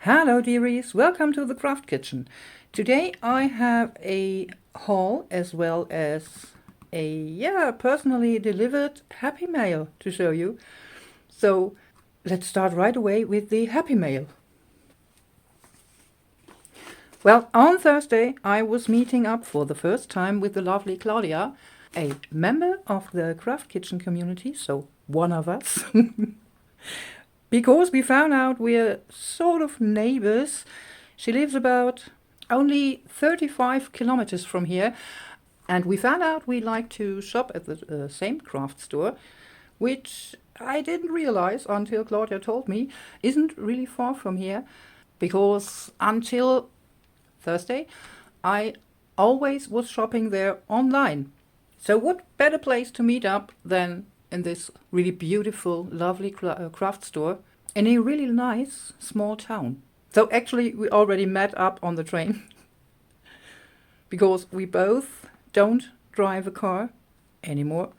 Hello dearies, welcome to the Craft Kitchen. Today I have a haul as well as a personally delivered Happy Mail to show you. So let's start right away with the Happy Mail. Well, on Thursday I was meeting up for the first time with the lovely Claudia, a member of the Craft Kitchen community, so one of us. Because we found out we're sort of neighbors. She lives about only 35 kilometers from here, and we found out we like to shop at the same craft store, which I didn't realize until Claudia told me isn't really far from here, because until Thursday I always was shopping there online. So what better place to meet up than in this really beautiful, lovely craft store in a really nice small town. So actually we already met up on the train because we both don't drive a car anymore.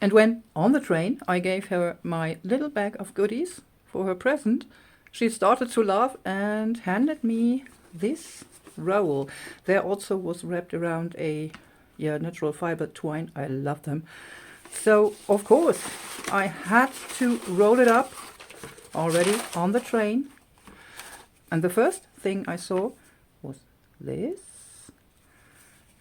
And when on the train I gave her my little bag of goodies for her present, she started to laugh and handed me this roll. There also was wrapped around a natural fiber twine. I love them. So, of course, I had to roll it up already on the train. And the first thing I saw was this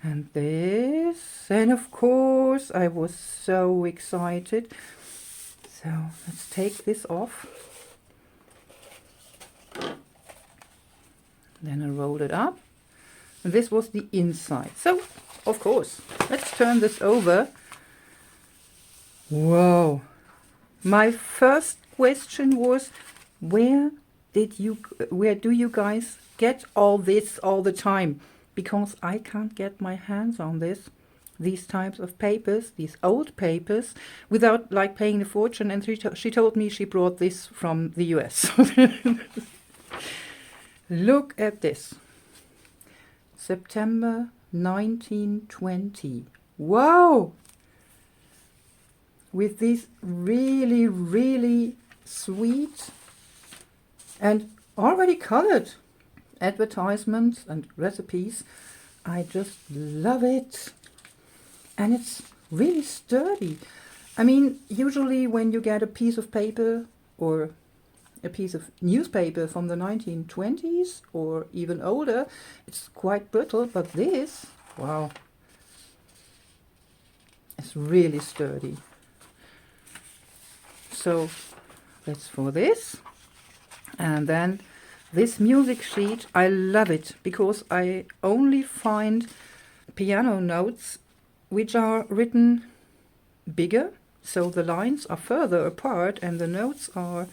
and this. And of course, I was so excited. So, let's take this off. Then I rolled it up. And this was the inside. So, of course, let's turn this over. Whoa! My first question was, where do you guys get all this all the time? Because I can't get my hands on these types of papers, these old papers, without like paying a fortune. And she told me she brought this from the US. Look at this. September 1920. Wow! With these really, really sweet and already colored advertisements and recipes. I just love it. And it's really sturdy. I mean, usually when you get a piece of paper or a piece of newspaper from the 1920s or even older, it's quite brittle, but this, wow, it's really sturdy. So that's for this. And then this music sheet, I love it because I only find piano notes which are written bigger. So the lines are further apart and the notes are,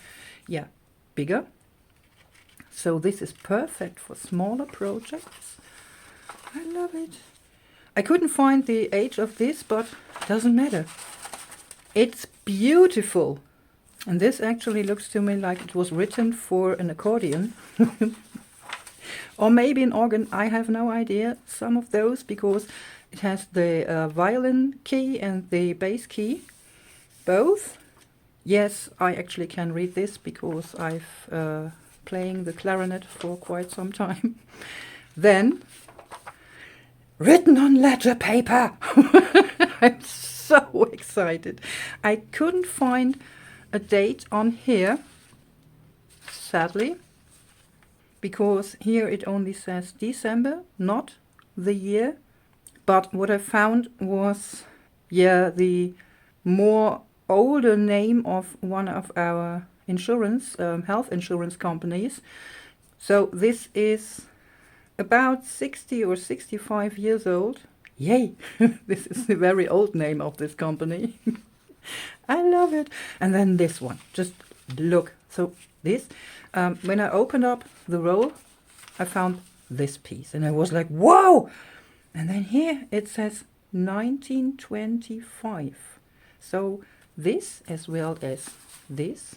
bigger. So this is perfect for smaller projects. I love it. I couldn't find the age of this, but it doesn't matter. It's beautiful. And this actually looks to me like it was written for an accordion. Or maybe an organ, I have no idea. Some of those, because it has the violin key and the bass key. Both. Yes, I actually can read this because I've playing the clarinet for quite some time. Then, written on ledger paper. I'm so excited. I couldn't find a date on here, sadly, because here it only says December, not the year. But what I found was, the more older name of one of our insurance, health insurance companies. So this is about 60 or 65 years old. Yay! This is the very old name of this company. I love it. And then this one, just look. So this, when I opened up the roll, I found this piece and I was like, whoa! And then here it says 1925. So this as well as this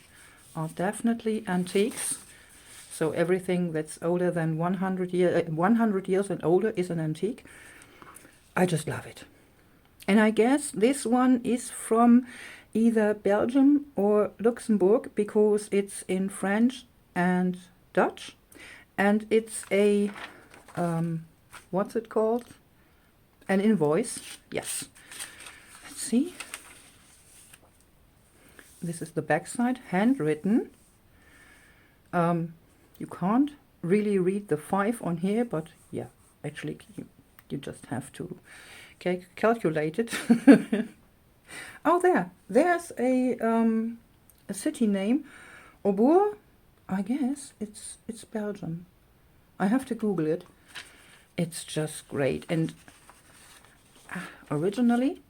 are definitely antiques. So everything that's older than 100 years and older is an antique. I just love it. And I guess this one is from either Belgium or Luxembourg because it's in French and Dutch, and it's a what's it called? An invoice. Yes. Let's see. This is the back side, handwritten. You can't really read the 5 on here, but yeah, actually you just have to calculate it. Oh, there's a city name, Aubour. I guess it's Belgium. I have to Google it. It's just great. And originally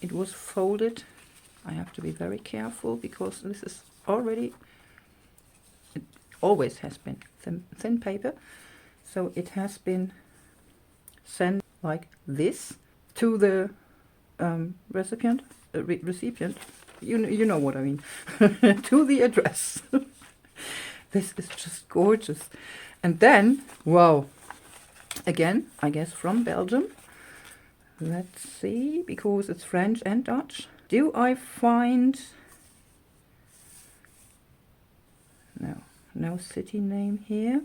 it was folded. I have to be very careful because this is already, it always has been thin paper. So it has been sent like this to the recipient. You know what I mean. To the address. This is just gorgeous. And then, wow, again, I guess from Belgium. Let's see, because it's French and Dutch. Do I find... No city name here.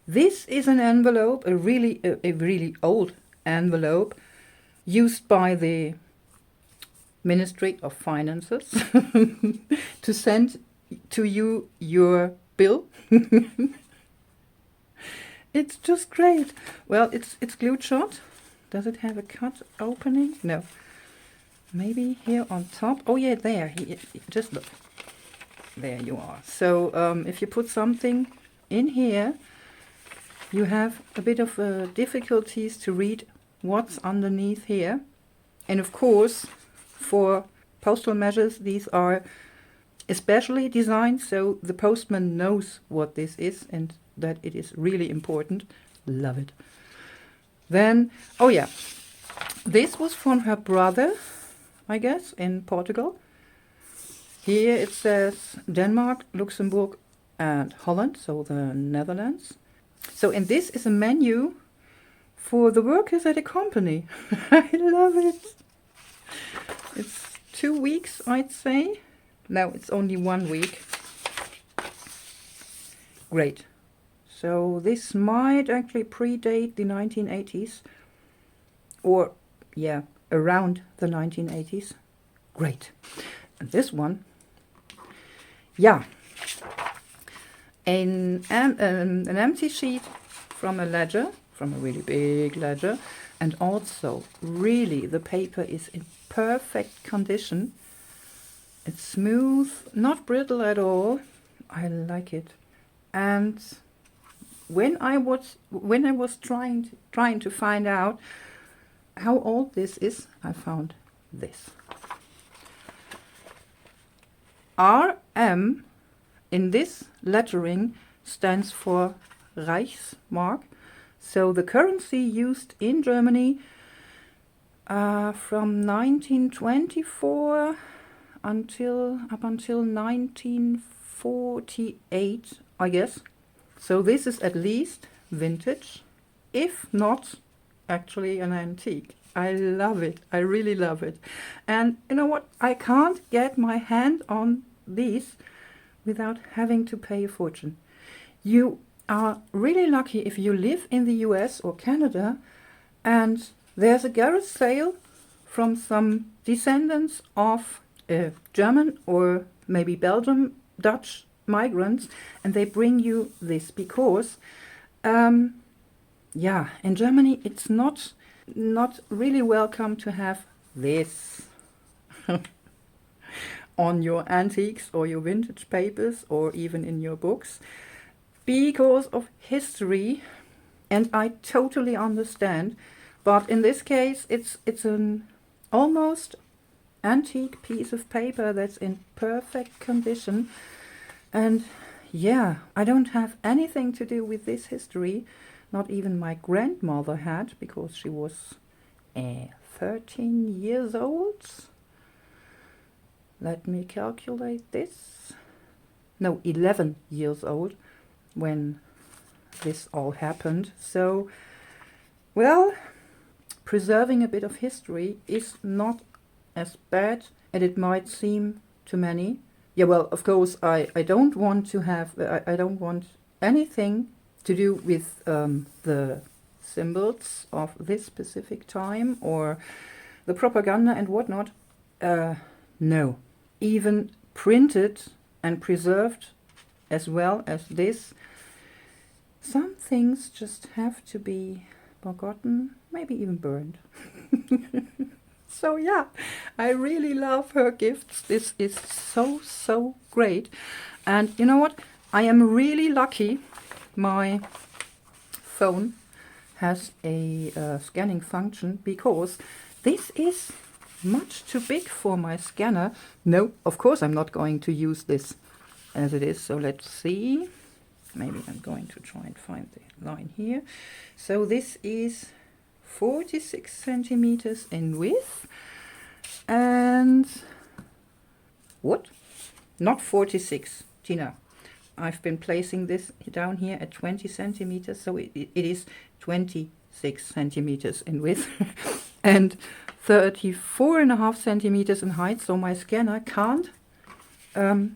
This is an envelope, a really old envelope used by the Ministry of Finances to send to you your bill. It's just great. Well, it's glued shut. Does it have a cut opening? No. Maybe here on top. Oh yeah, there. Just look. There you are. So if you put something in here, you have a bit of difficulties to read what's underneath here. And of course, for postal measures, these are especially designed so the postman knows what this is and that it is really important. Love it. Then, oh yeah, this was from her brother, I guess, in Portugal. Here it says Denmark, Luxembourg and Holland, so the Netherlands. So, and this is a menu for the workers at a company. I love it. It's 2 weeks, I'd say. No, it's only 1 week. Great. So this might actually predate the 1980s. Or, yeah, around the 1980s. Great. And this one, yeah. An empty sheet from a ledger, from a really big ledger. And also, really, the paper is in perfect condition. It's smooth, not brittle at all. I like it. And when I was trying to find out how old this is, I found this. RM in this lettering stands for Reichsmark. So the currency used in Germany from 1924 up until 1948, I guess. So this is at least vintage, if not actually an antique. I love it. I really love it. And you know what? I can't get my hand on these without having to pay a fortune. You are really lucky if you live in the US or Canada and there's a garage sale from some descendants of German or maybe Belgium, Dutch migrants, and they bring you this because, yeah, in Germany it's not really welcome to have this on your antiques or your vintage papers or even in your books because of history, and I totally understand. But in this case, it's an almost antique piece of paper that's in perfect condition. And yeah, I don't have anything to do with this history. Not even my grandmother had, because she was 13 years old. Let me calculate this. No, 11 years old when this all happened. So, well, preserving a bit of history is not as bad and it might seem too many. Yeah, well, of course, I don't want to have, I don't want anything to do with the symbols of this specific time or the propaganda and whatnot. No. Even printed and preserved as well as this, some things just have to be forgotten, maybe even burned. So yeah, I really love her gifts. This is so great. And you know what? I am really lucky. My phone has a scanning function, because this is much too big for my scanner. No, of course I'm not going to use this as it is. So let's see. Maybe I'm going to try and find the line here. So this is 46 centimeters in width, and what? Not 46, Tina. I've been placing this down here at 20 centimeters, so it is 26 centimeters in width and 34.5 centimeters in height. So my scanner can't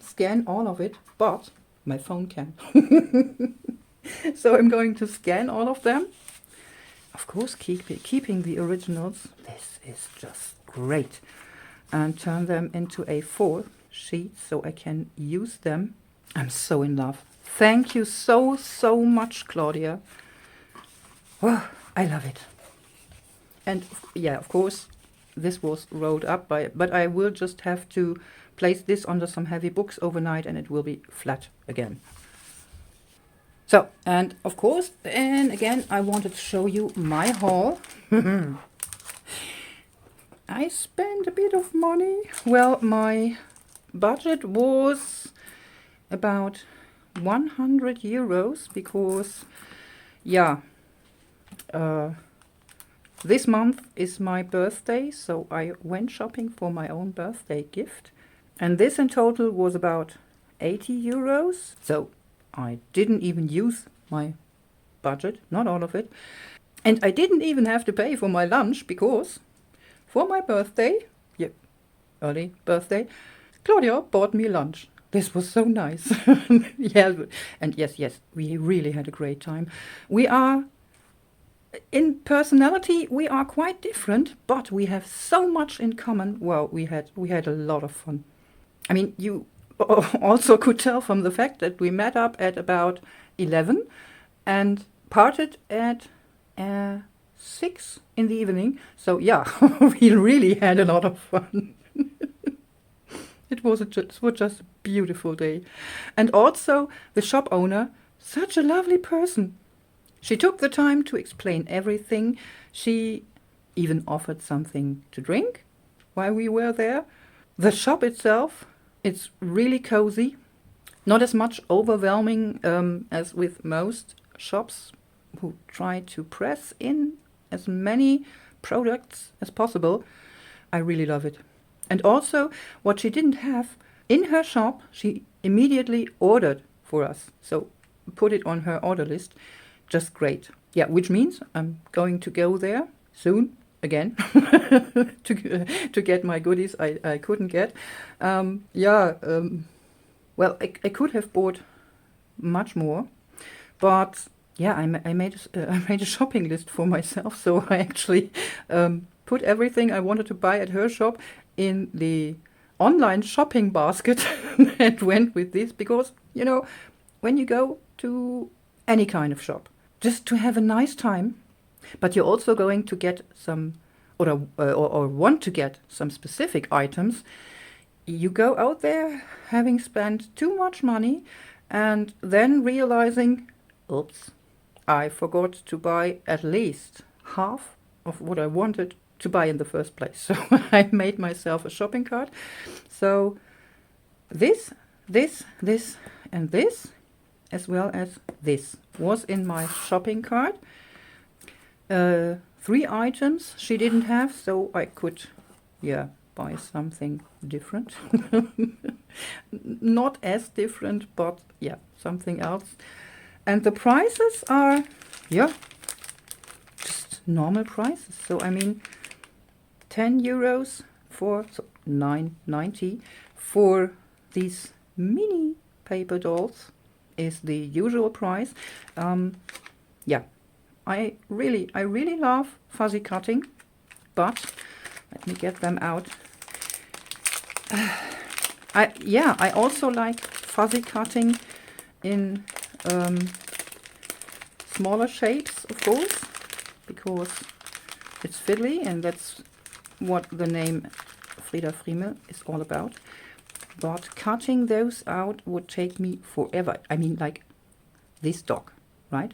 scan all of it, but my phone can. So I'm going to scan all of them. Of course, keeping the originals. This is just great. And turn them into A4 sheet so I can use them. I'm so in love. Thank you so much, Claudia. Oh, I love it. And yeah, of course, this was rolled up but I will just have to place this under some heavy books overnight and it will be flat again. So, and of course, then again, I wanted to show you my haul. I spent a bit of money. Well, my budget was about 100 euros because, yeah, this month is my birthday, so I went shopping for my own birthday gift. And this in total was about 80 euros. So I didn't even use my budget, not all of it. And I didn't even have to pay for my lunch because for my birthday, yeah, early birthday, Claudia bought me lunch. This was so nice. Yeah, and yes, we really had a great time. We are, in personality, we are quite different, but we have so much in common. Well, we had a lot of fun. I mean, you also could tell from the fact that we met up at about 11 and parted at 6 in the evening. So yeah, we really had a lot of fun. It was just a beautiful day. And also the shop owner, such a lovely person. She took the time to explain everything. She even offered something to drink while we were there. The shop itself, it's really cozy, not as much overwhelming as with most shops who try to press in as many products as possible. I really love it. And also, what she didn't have in her shop, she immediately ordered for us. So put it on her order list. Just great. Yeah, which means I'm going to go there soon again to get my goodies I couldn't get. Well, I could have bought much more, but yeah, I made a shopping list for myself. So I actually put everything I wanted to buy at her shop in the online shopping basket and went with this because, you know, when you go to any kind of shop, just to have a nice time, but you're also going to get some, or want to get some specific items, you go out there having spent too much money and then realizing, oops, I forgot to buy at least half of what I wanted to buy in the first place. So I made myself a shopping cart. So this, and this, as well as this, was in my shopping cart. 3 items she didn't have, so I could, buy something different. Not as different, but yeah, something else. And the prices are, just normal prices. So I mean, 10 euros for, so 9.90. For these mini paper dolls is the usual price. Yeah, I really love fuzzy cutting, but let me get them out. I also like fuzzy cutting in smaller shapes, of course, because it's fiddly, and that's what the name FriedaFriemel is all about. But cutting those out would take me forever. I mean, like this dog, right?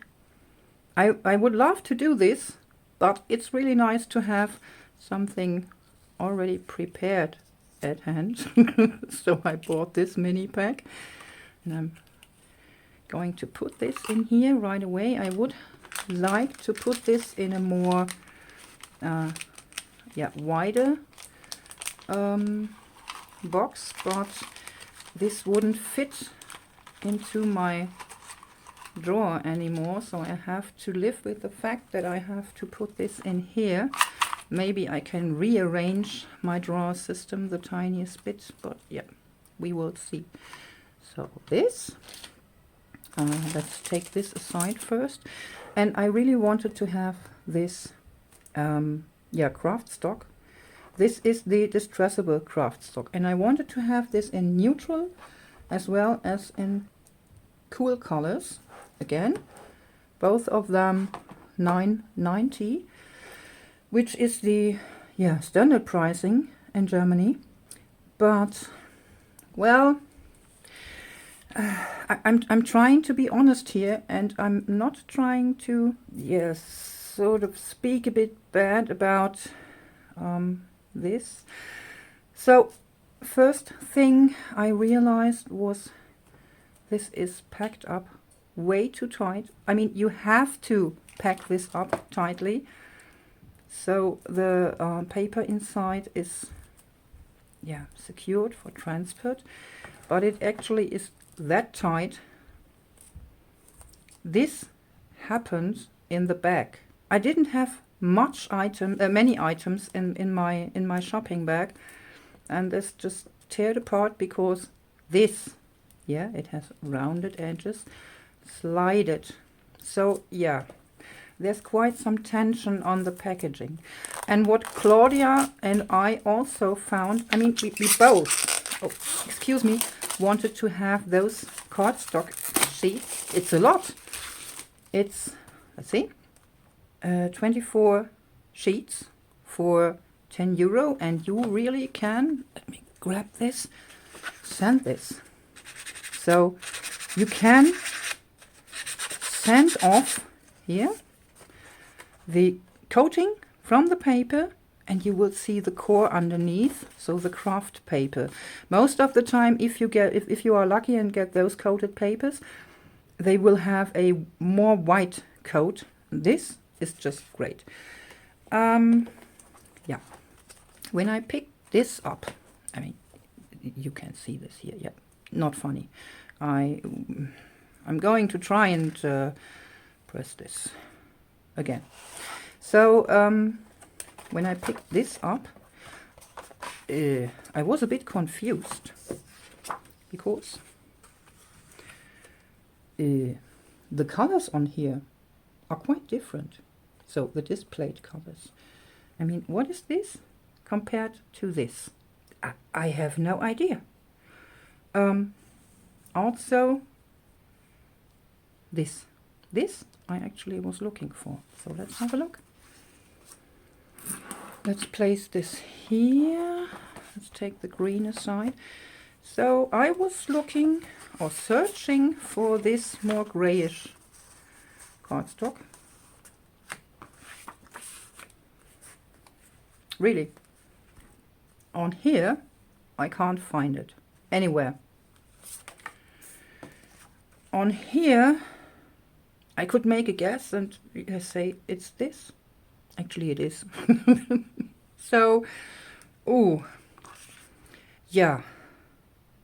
I would love to do this, but it's really nice to have something already prepared at hand. So I bought this mini pack, and I'm going to put this in here right away. I would like to put this in a more wider box, but this wouldn't fit into my drawer anymore, so I have to live with the fact that I have to put this in here. Maybe I can rearrange my drawer system the tiniest bit, but yeah, we will see. So this, let's take this aside first. And I really wanted to have this craft stock. This is the distressable craft stock, and I wanted to have this in neutral as well as in cool colors. Again, both of them 9.90, which is the standard pricing in Germany. But well, I'm trying to be honest here, and I'm not trying to sort of speak a bit bad about this. So first thing I realized was this is packed up way too tight. I mean, you have to pack this up tightly, so the paper inside is secured for transport, but it actually is that tight. This happened in the bag. I didn't have many items in my shopping bag, and this just teared apart because this, it has rounded edges, slide it. So there's quite some tension on the packaging. And what Claudia and I also found, I mean, we both, wanted to have those cardstock sheets. It's a lot. It's, let's see, 24 sheets for 10 euro, and you really can, let me grab this, sand this. So you can sand off here the coating from the paper, and you will see the core underneath, so the craft paper. Most of the time, if you are lucky and get those coated papers, they will have a more white coat. This is just great. When I pick this up, I mean, you can see this here. Yeah, not funny. I'm going to try and press this again. So when I picked this up, I was a bit confused because the colors on here are quite different. So the displayed colors. I mean, what is this compared to this? I have no idea. Also, this I actually was looking for. So let's have a look. Let's place this here. Let's take the green aside. So I was looking or searching for this more grayish cardstock. Really, on here I can't find it anywhere. On here I could make a guess and say it's this. Actually it is. So,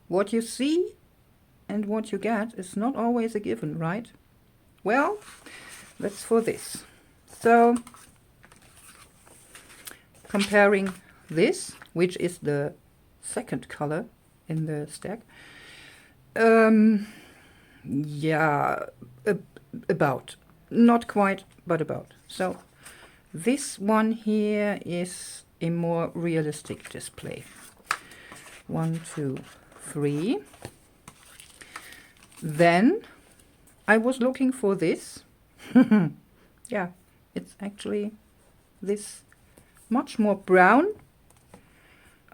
what you see and what you get is not always a given, right? Well, that's for this. So, comparing this, which is the second color in the stack. Yeah, about. Not quite, but about. So this one here is a more realistic display. 1, 2, 3. Then I was looking for this. Yeah, it's actually this much more brown,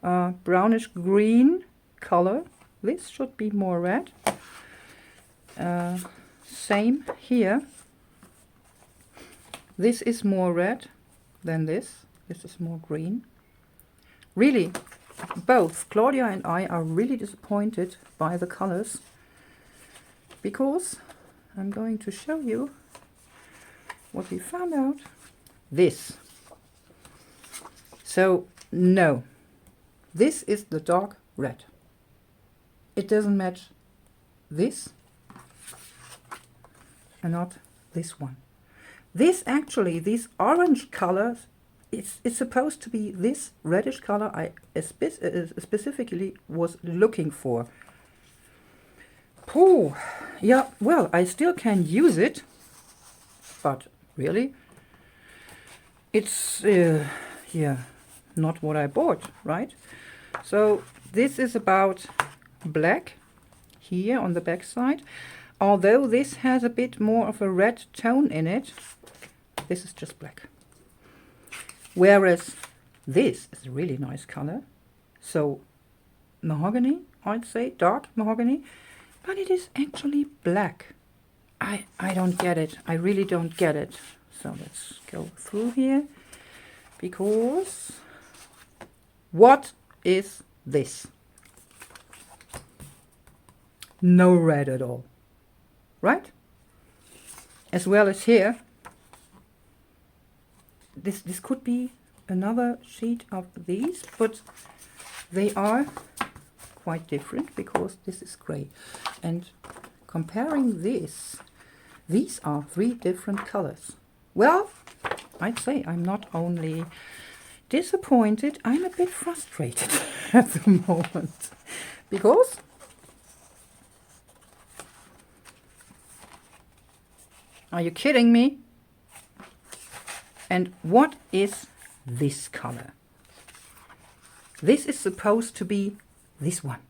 brownish green color. This should be more red. Same here. This is more red than this. This is more green. Really, both Claudia and I are really disappointed by the colors, because I'm going to show you what we found out. This. So, no. This is the dark red. It doesn't match this and not this one. This actually, these orange colors, it's supposed to be this reddish color I specifically was looking for. Oh, yeah, well, I still can use it, but really, it's, yeah, not what I bought, right? So this is about black here on the back side. Although this has a bit more of a red tone in it, this is just black. Whereas this is a really nice color. So mahogany, I'd say, dark mahogany, but it is actually black. I don't get it. I really don't get it. So let's go through here, because what is this? No red at all, right? As well as here, this could be another sheet of these, but they are quite different because this is gray. And comparing this, these are 3 different colors. Well, I'd say I'm not only disappointed, I'm a bit frustrated at the moment, because are you kidding me? And what is this color? This is supposed to be this one.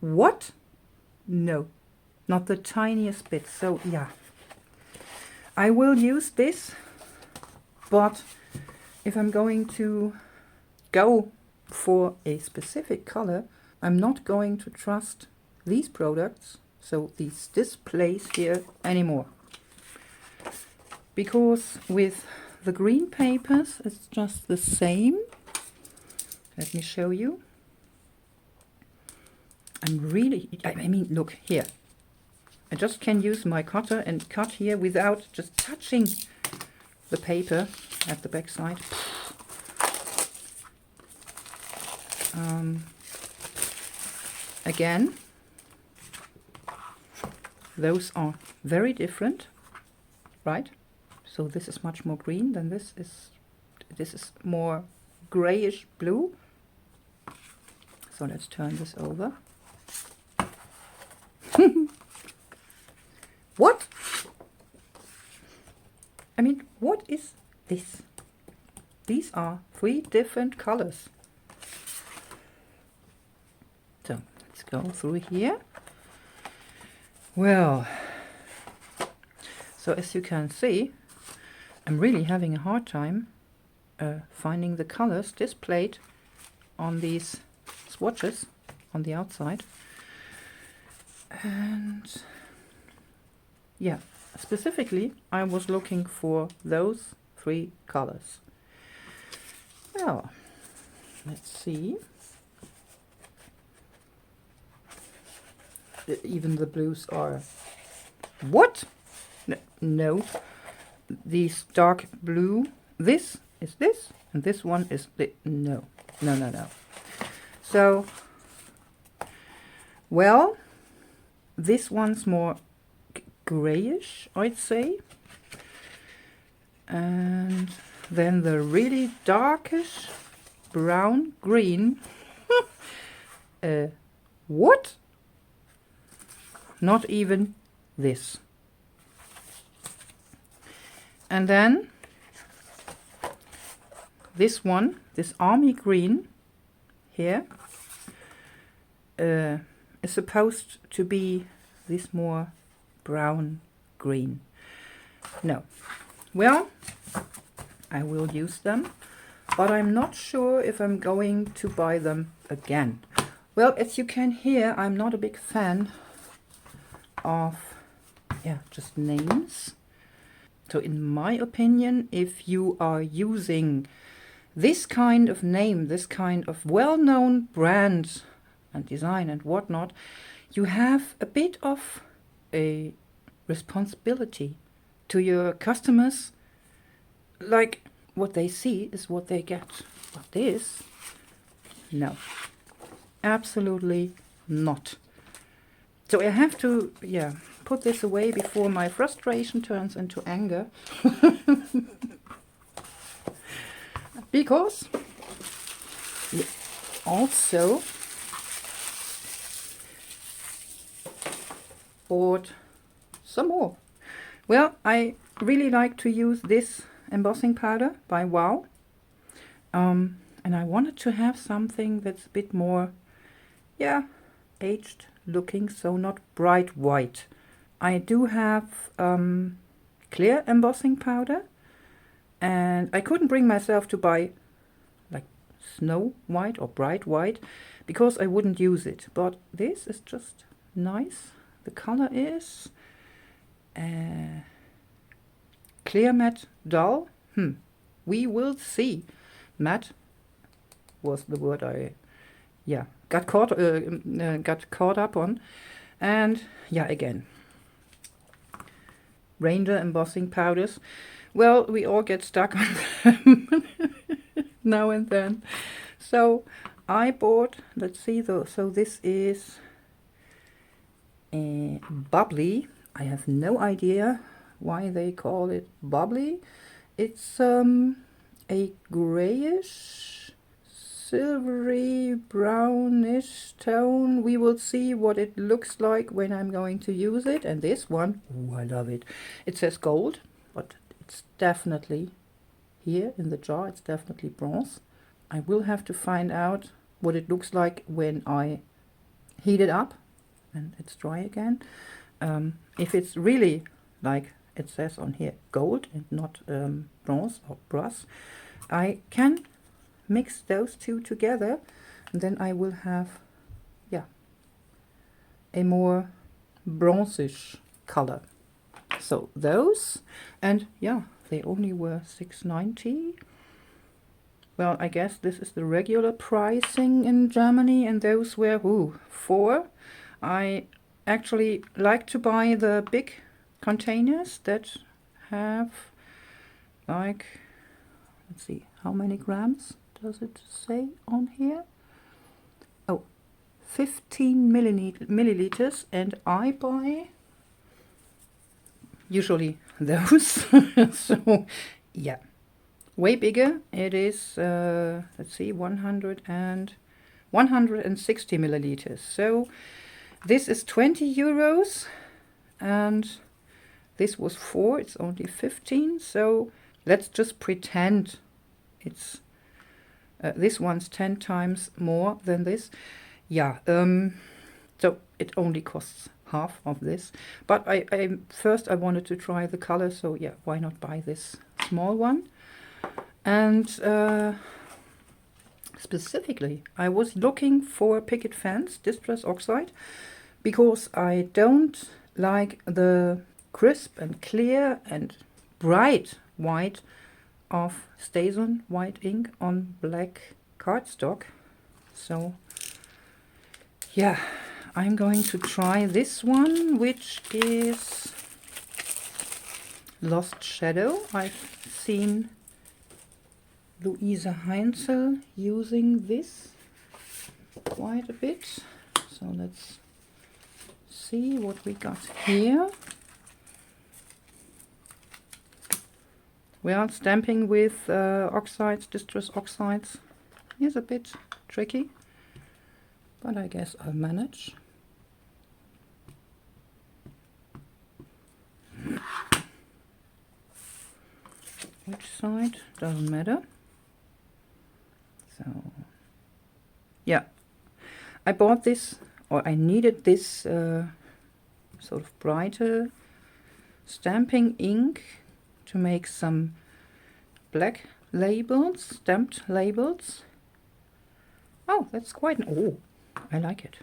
What? No, not the tiniest bit. So yeah, I will use this, but if I'm going to go for a specific color, I'm not going to trust these products, so these displays here, anymore. Because with the green papers, it's just the same. Let me show you. I mean, look here. I just can use my cutter and cut here without just touching the paper at the back side. Again, those are very different, right? So this is much more green than this is more grayish blue. So let's turn this over. What? I mean, what is this? These are 3 different colors. So let's go through here. Well, so as you can see, I'm really having a hard time finding the colors displayed on these swatches on the outside. And yeah, specifically I was looking for those 3 colors. Well, let's see. Even the blues are... What? No. These dark blue. This is this, and this one is the... No. So, well, this one's more grayish, I'd say. And then the really darkish brown green What? Not even this. And then this one, this army green here, is supposed to be this more brown green. No. Well, I will use them, but I'm not sure if I'm going to buy them again. Well, as you can hear, I'm not a big fan of, just names. So in my opinion, if you are using this kind of name, this kind of well-known brand and design and whatnot, you have a bit of a responsibility to your customers. Like, what they see is what they get. But this, no, absolutely not. So I have to, put this away before my frustration turns into anger. Because we also bought some more. Well, I really like to use this embossing powder by Wow. And I wanted to have something that's a bit more, aged looking, so not bright white. I do have clear embossing powder, and I couldn't bring myself to buy like snow white or bright white because I wouldn't use it. But this is just nice. The color is clear matte dull. We will see. Matte was the word I got caught up on. And again, Ranger embossing powders. Well, we all get stuck on them now and then. So I bought, let's see though, so this is bubbly. I have no idea why they call it bubbly. It's a grayish, silvery, brownish tone. We will see what it looks like when I'm going to use it. And this one, I love it. It says gold, but it's definitely here in the jar. It's definitely bronze. I will have to find out what it looks like when I heat it up and it's dry again. If it's really like it says on here, gold and not bronze or brass, I can mix those two together, and then I will have a more bronzish color. So those, and they only were $6.90. Well, I guess this is the regular pricing in Germany, and those were $4. I actually like to buy the big containers that have like, let's see, how many grams does it say on here? 15 milliliters, and I buy usually those. So way bigger. It is let's see, 160 milliliters. So this is 20 euros, and this was 4. It's only 15. So let's just pretend it's this one's 10 times more than this. So it only costs half of this. But I first wanted to try the color, so why not buy this small one? And specifically, I was looking for picket fence distress oxide because I don't like the crisp and clear and bright white of StazOn white ink on black cardstock. So I'm going to try this one, which is Lost Shadow. I've seen Luisa Heinzel using this quite a bit. So let's see what we got here. Well, stamping with oxides, distress oxides, is a bit tricky, but I guess I'll manage. Which side? Doesn't matter. So, yeah. I bought this, or I needed this sort of brighter stamping ink to make some black labels, stamped labels. Oh, that's quite an... oh, I like it.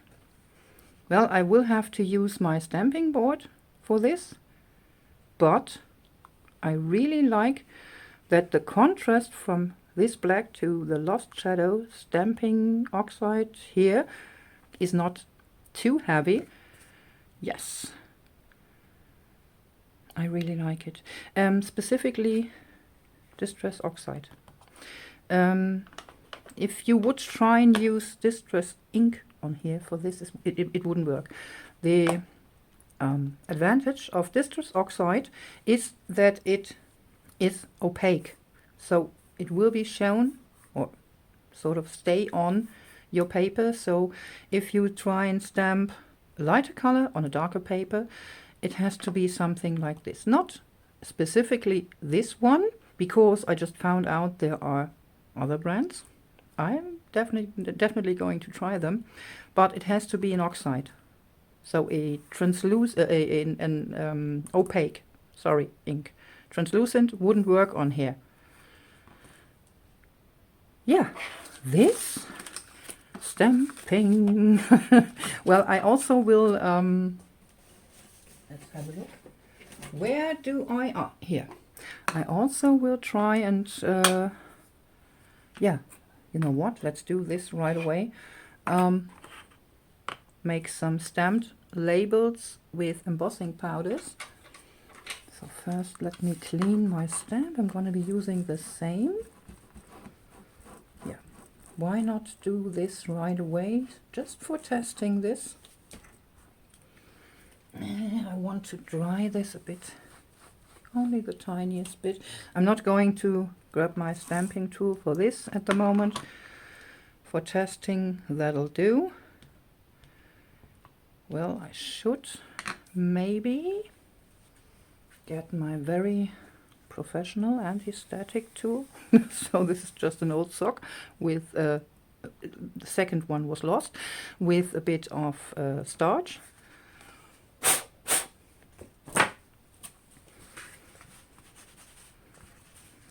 Well, I will have to use my stamping board for this, but I really like that the contrast from this black to the Lost Shadow stamping oxide here is not too heavy. Yes, I really like it. Specifically Distress Oxide. If you would try and use Distress ink on here for this, it wouldn't work. The advantage of Distress Oxide is that it is opaque, so it will be shown or sort of stay on your paper. So if you try and stamp a lighter color on a darker paper, it has to be something like this. Not specifically this one, because I just found out there are other brands. I'm definitely going to try them, but it has to be an oxide, so a opaque, sorry, ink. Translucent wouldn't work on here. Yeah, this stamping. Well, I also will, let's have a look. Where do I, here. I also will try and, yeah, you know what, let's do this right away. Make some stamped labels with embossing powders. So first let me clean my stamp. I'm going to be using the same. Yeah, why not do this right away, just for testing this. I want to dry this a bit, only the tiniest bit. I'm not going to grab my stamping tool for this at the moment. For testing, that'll do. Well, I should maybe get my very professional anti-static tool. So this is just an old sock with the second one was lost, with a bit of starch.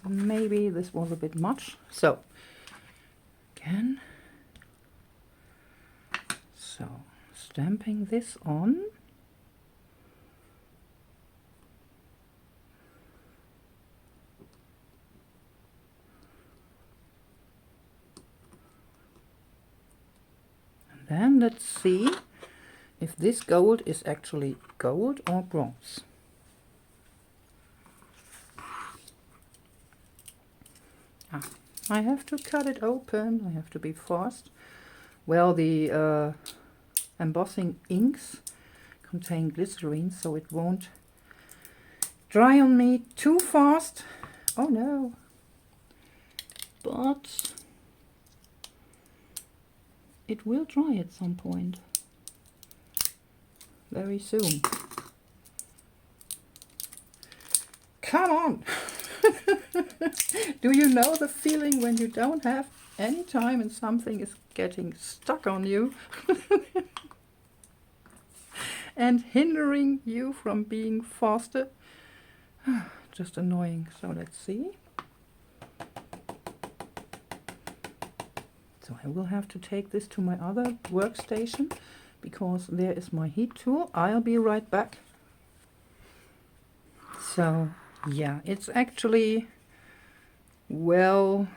Maybe this was a bit much, so again, so stamping this on. And then let's see if this gold is actually gold or bronze. I have to cut it open, I have to be fast. Well, the embossing inks contain glycerine, so it won't dry on me too fast. Oh no. But it will dry at some point. Very soon. Come on! Do you know the feeling when you don't have any time and something is getting stuck on you and hindering you from being faster? Just annoying. So let's see. So I will have to take this to my other workstation because there is my heat tool. I'll be right back. So yeah, it's actually, well,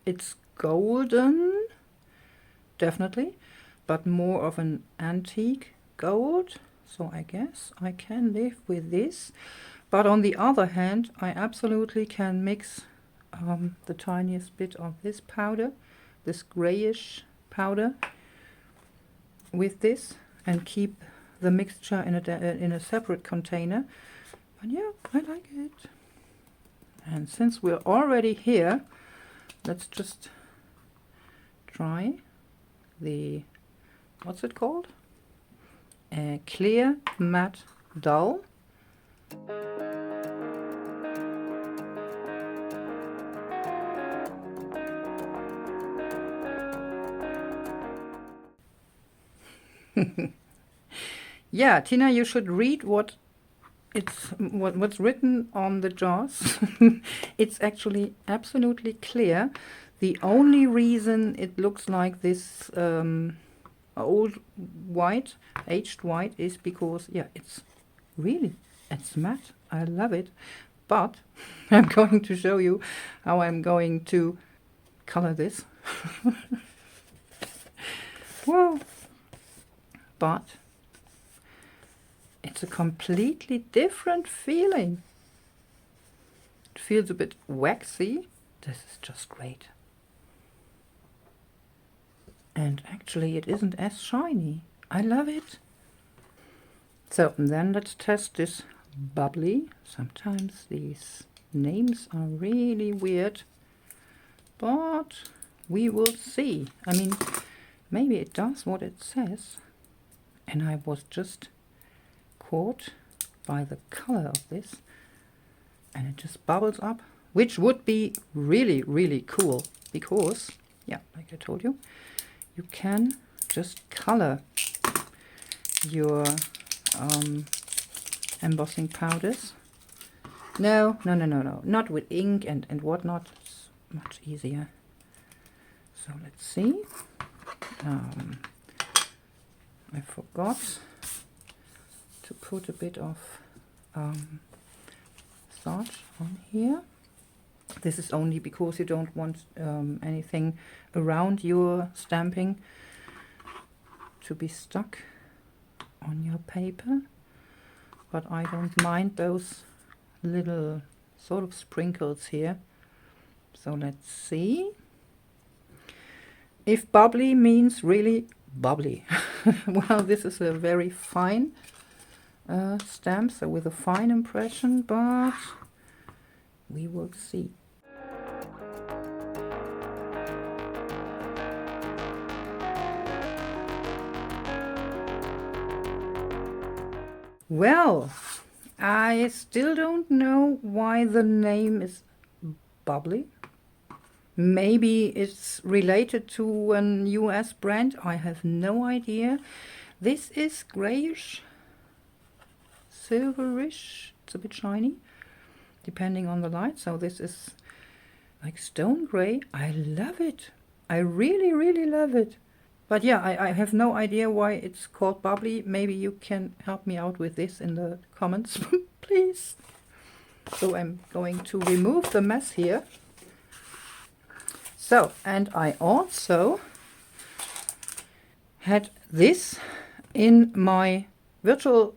it's golden, definitely, but more of an antique gold. So I guess I can live with this. But on the other hand, I absolutely can mix the tiniest bit of this powder, this grayish powder, with this and keep the mixture in a separate container. But yeah, I like it. And since we're already here, let's just try the, what's it called? Clear Matte Dull. Yeah, Tina, you should read what's written on the jars. It's actually absolutely clear. The only reason it looks like this old white, aged white, is because, yeah, it's matte. I love it. But I'm going to show you how I'm going to color this. Whoa. But it's a completely different feeling. It feels a bit waxy. This is just great. And actually it isn't as shiny. I love it. So then let's test this bubbly. Sometimes these names are really weird, but we will see. I mean, maybe it does what it says. And I was just caught by the color of this, and it just bubbles up, which would be really, really cool because, yeah, like I told you, you can just color your embossing powders. No, not with ink and whatnot. It's much easier. So let's see. I forgot to put a bit of starch on here. This is only because you don't want anything around your stamping to be stuck on your paper, but I don't mind those little sort of sprinkles here. So let's see. If bubbly means really bubbly. Well, this is a very fine stamp, so with a fine impression, but we will see. Well, I still don't know why the name is bubbly. Maybe it's related to an US brand. I have no idea. This is grayish, silverish. It's a bit shiny, depending on the light. So this is like stone gray. I love it. I really, really love it. But yeah, I have no idea why it's called bubbly. Maybe you can help me out with this in the comments, please. So I'm going to remove the mess here. So, and I also had this in my virtual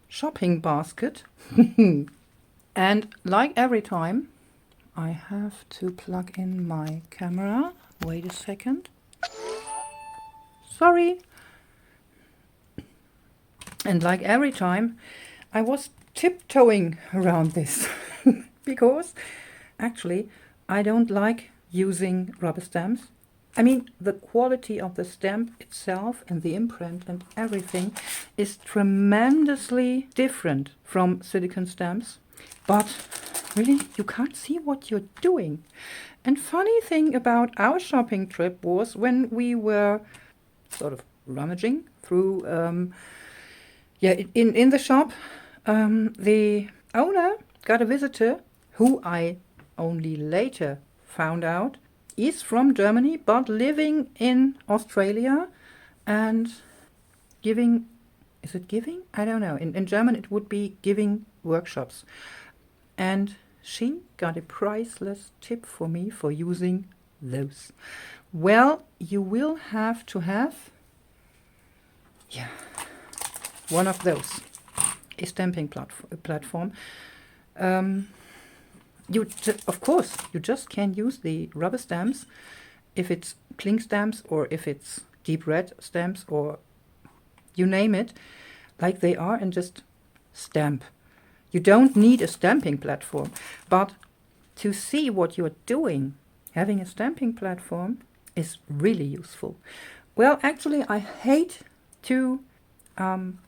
shopping basket. And like every time, I have to plug in my camera. Wait a second. Sorry. And like every time, I was tiptoeing around this because actually I don't like using rubber stamps. I mean, the quality of the stamp itself and the imprint and everything is tremendously different from silicone stamps. But really, you can't see what you're doing. And funny thing about our shopping trip was when we were sort of rummaging through, in the shop, the owner got a visitor who I only later found out is from Germany but living in Australia and giving, is it giving? I don't know. In German it would be giving workshops. And she got a priceless tip for me for using those. Well, you will have to have, yeah, one of those, a stamping platform. Of course, you just can't use the rubber stamps if it's cling stamps or if it's deep red stamps or you name it, like they are, and just stamp. You don't need a stamping platform, but to see what you're doing, having a stamping platform is really useful. Well, actually, I hate to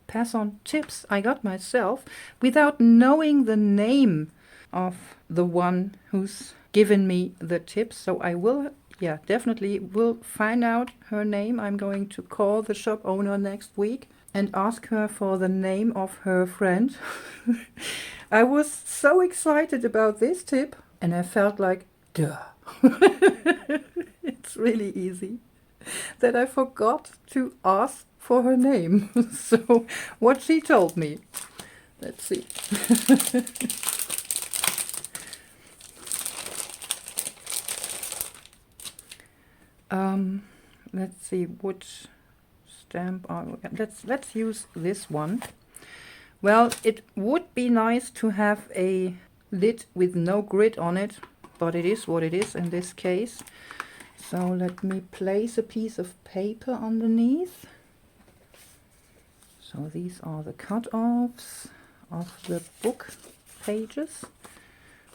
pass on tips I got myself without knowing the name of the one who's given me the tips. So I will, yeah, definitely will find out her name. I'm going to call the shop owner next week and ask her for the name of her friend. I was so excited about this tip and I felt like, duh. It's really easy that I forgot to ask for her name. So what she told me. Let's see. Let's see which stamp let's use this one. Well, it would be nice to have a lid with no grid on it, but it is what it is in this case. So let me place a piece of paper underneath. So these are the cut-offs of the book pages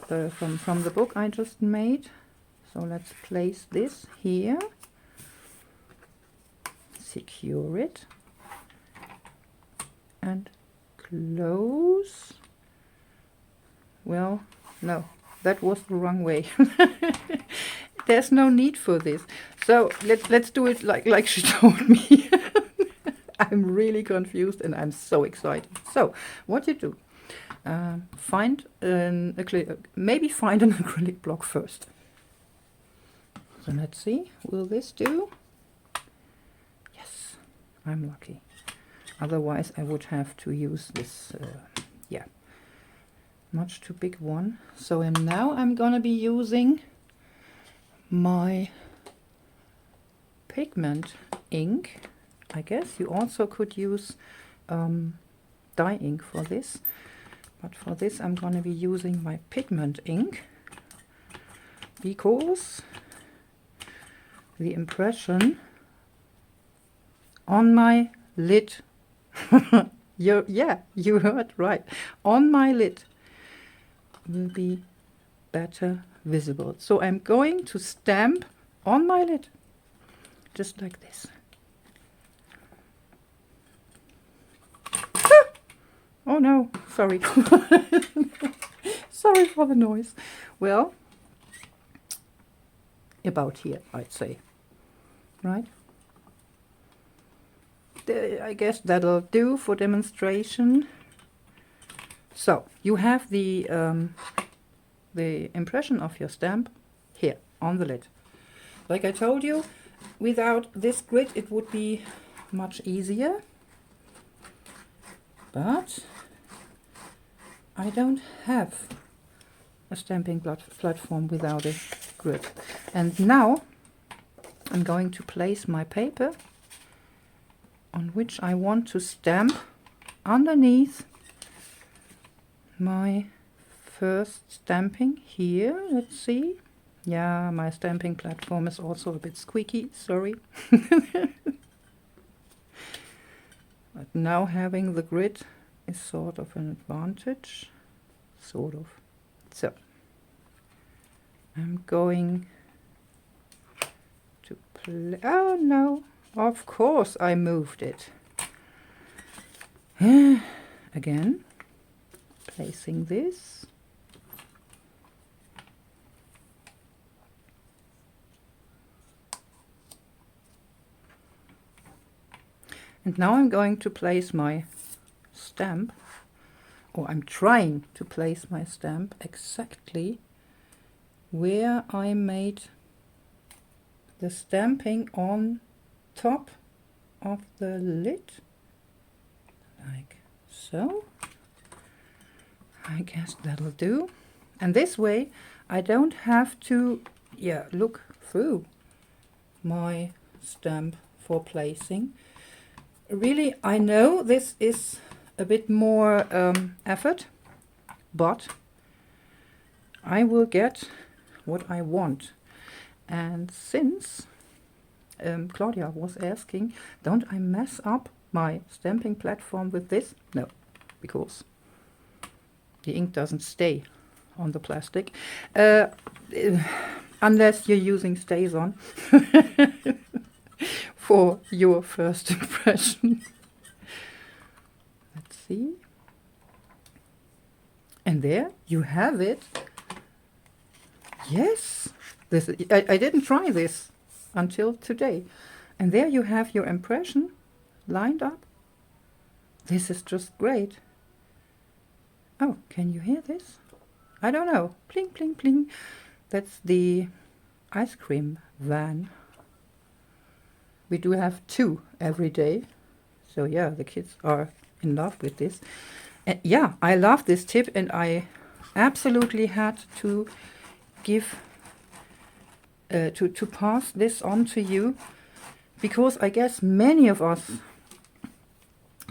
from the book I just made. So let's place this here, secure it, and close. Well, no, that was the wrong way. There's no need for this. So let's do it like she told me. I'm really confused and I'm so excited. So what you do? Maybe find an acrylic block first. So let's see, will this do? Yes, I'm lucky. Otherwise I would have to use this, yeah, much too big one. So and now I'm gonna be using my pigment ink. I guess you also could use dye ink for this, but for this I'm gonna be using my pigment ink because the impression on my lid, you heard right, on my lid will be better visible. So I'm going to stamp on my lid, just like this. Oh no, sorry. Sorry for the noise. Well, about here, I'd say. Right? I guess that'll do for demonstration. So you have the impression of your stamp here on the lid. Like I told you, without this grid it would be much easier. But I don't have a stamping platform without a grid. And now I'm going to place my paper on which I want to stamp underneath my first stamping here. Let's see. Yeah, my stamping platform is also a bit squeaky, sorry. But now having the grid is sort of an advantage. Sort of. So I'm going to play. Oh no, of course I moved it. Again, placing this. And now I'm going to place my stamp, or I'm trying to place my stamp exactly where I made the stamping on top of the lid, like so. I guess that'll do. And this way I don't have to look through my stamp for placing. Really, I know this is a bit more effort, but I will get what I want. And since Claudia was asking, don't I mess up my stamping platform with this? No, because the ink doesn't stay on the plastic, unless you're using StazOn. for your first impression. Let's see. And there you have it. Yes, this I didn't try this until today. And there you have your impression lined up. This is just great. Oh, can you hear this? I don't know. Pling, pling, pling. That's the ice cream van. We do have 2 every day. So yeah, the kids are in love with this. And yeah, I love this tip, and I absolutely had to give to pass this on to you, because I guess many of us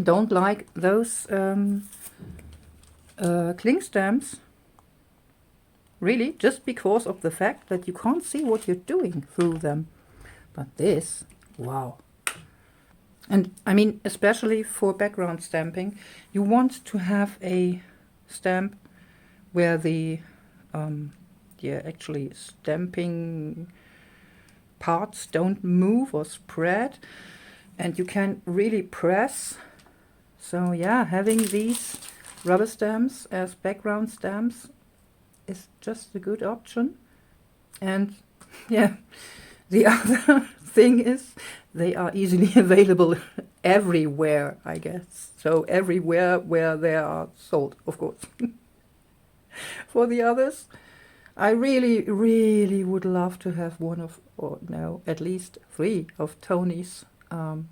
don't like those cling stamps, really, just because of the fact that you can't see what you're doing through them. But this, wow. And I mean, especially for background stamping, you want to have a stamp where the actually stamping parts don't move or spread, and you can really press. So yeah, having these rubber stamps as background stamps is just a good option. And yeah, the other thing is they are easily available everywhere, I guess. So everywhere where they are sold, of course. For the others, I really, really would love to have one of, or no, at least 3 of Tony's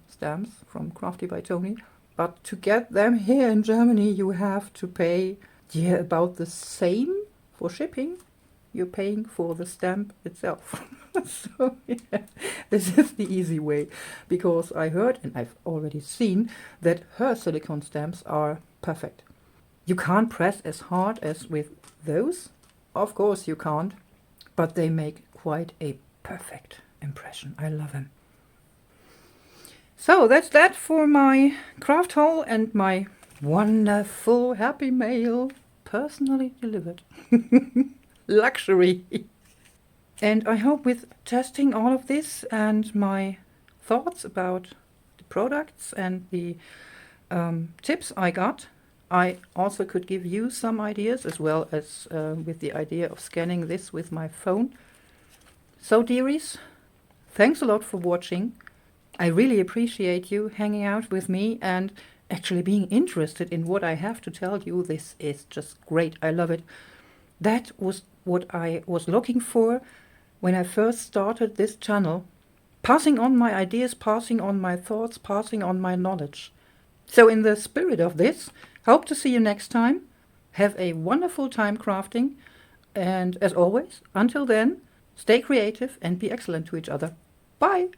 stamps from Crafty by Tony. But to get them here in Germany, you have to pay about the same for shipping you're paying for the stamp itself. So yeah, this is the easy way, because I heard, and I've already seen, that her silicone stamps are perfect. You can't press as hard as with those. Of course you can't, but they make quite a perfect impression. I love them. So that's that for my craft haul and my wonderful happy mail, personally delivered. Luxury. And I hope with testing all of this and my thoughts about the products and the tips I got, I also could give you some ideas, as well as with the idea of scanning this with my phone. So dearies, thanks a lot for watching. I really appreciate you hanging out with me and actually being interested in what I have to tell you. This is just great. I love it. That was what I was looking for when I first started this channel. Passing on my ideas, passing on my thoughts, passing on my knowledge. So in the spirit of this, hope to see you next time. Have a wonderful time crafting. And as always, until then, stay creative and be excellent to each other. Bye!